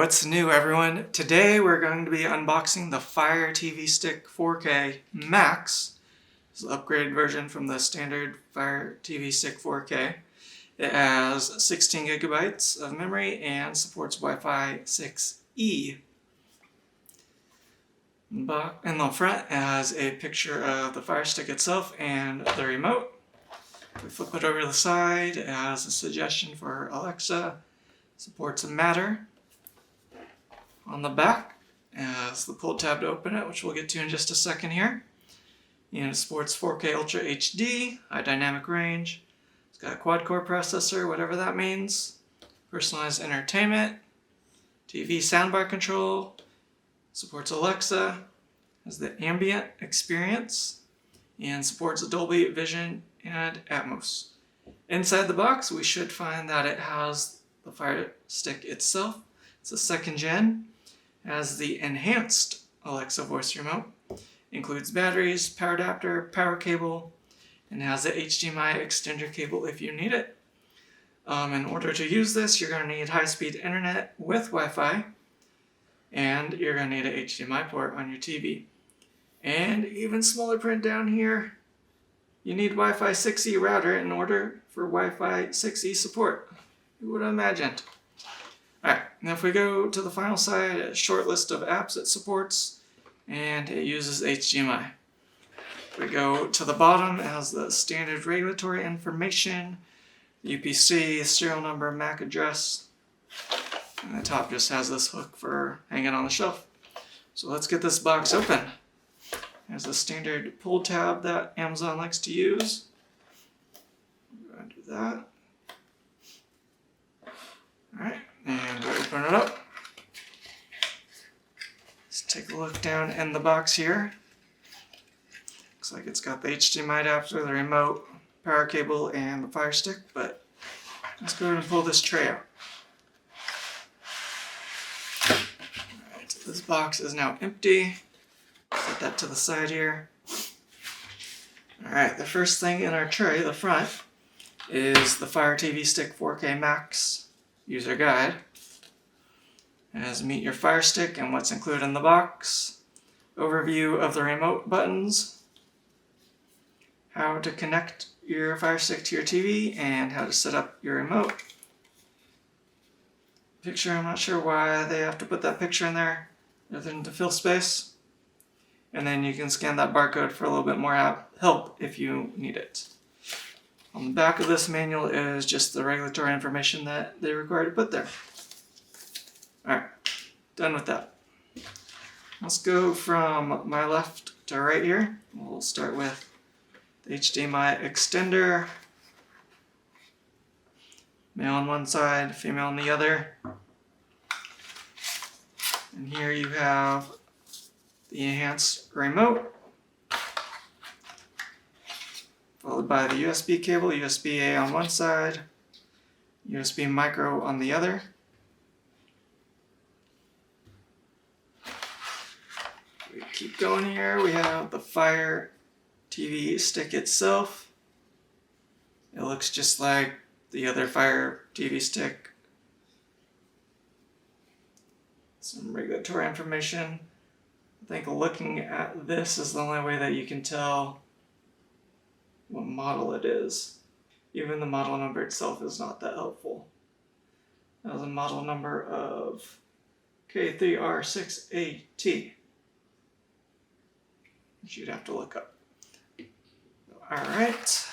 What's new, everyone? Today we're going to be unboxing the Fire TV Stick 4K Max. It's an upgraded version from the standard Fire TV Stick 4K. It has 16 gigabytes of memory and supports Wi-Fi 6E. In the front it has a picture of the Fire Stick itself and the remote. If we flip it over to the side, it has a suggestion for Alexa, supports Matter. On the back, it has the pull tab to open it, which we'll get to in just a second here. And it supports 4K Ultra HD, high dynamic range. It's got a quad-core processor, whatever that means. Personalized entertainment, TV soundbar control, supports Alexa, has the Ambient Experience, and supports Dolby Vision and Atmos. Inside the box, we should find that it has the Fire Stick itself. It's a second gen. Has the enhanced Alexa voice remote, includes batteries, power adapter, power cable, and has the HDMI extender cable if you need it. In order to use this, you're going to need high-speed internet with Wi-Fi, and you're going to need an HDMI port on your TV. And even smaller print down here, you need Wi-Fi 6E router in order for Wi-Fi 6E support. Who would have imagined? Alright, now if we go to the final side, a short list of apps it supports, and it uses HDMI. If we go to the bottom, it has the standard regulatory information, UPC, serial number, MAC address, and the top just has this hook for hanging on the shelf. So let's get this box open. There's the standard pull tab that Amazon likes to use. I'm going to do that. Alright. And we'll open it up. Let's take a look down in the box here. Looks like it's got the HDMI adapter, the remote, power cable, and the Fire Stick, but let's go ahead and pull this tray out. Alright, so this box is now empty. Set that to the side here. Alright, the first thing in our tray, the front, is the Fire TV Stick 4K Max user guide. It has meet your Fire Stick and what's included in the box, overview of the remote buttons, how to connect your Fire Stick to your TV, and how to set up your remote. Picture, I'm not sure why they have to put that picture in there other than to fill space. And then you can scan that barcode for a little bit more help if you need it. On the back of this manual is just the regulatory information that they require to put there. Alright, done with that. Let's go from my left to right here. We'll start with the HDMI extender. Male on one side, female on the other. And here you have the enhanced remote, followed by the USB cable, USB-A on one side, USB micro on the other. We keep going here, we have the Fire TV Stick itself. It looks just like the other Fire TV Stick. Some regulatory information. I think looking at this is the only way that you can tell what model it is. Even the model number itself is not that helpful. That was a model number of K3R6AT, which you'd have to look up. Alright.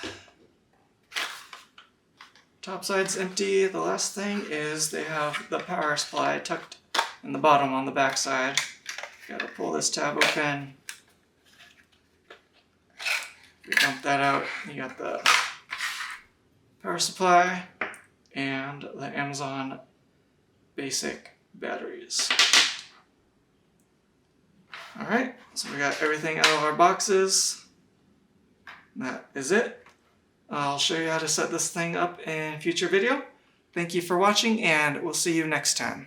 Top side's empty. The last thing is they have the power supply tucked in the bottom on the back side. Gotta pull this tab open. We dump that out, you got the power supply and the Amazon basic batteries. Alright, so we got everything out of our boxes. That is it. I'll show you how to set this thing up in a future video. Thank you for watching, and we'll see you next time.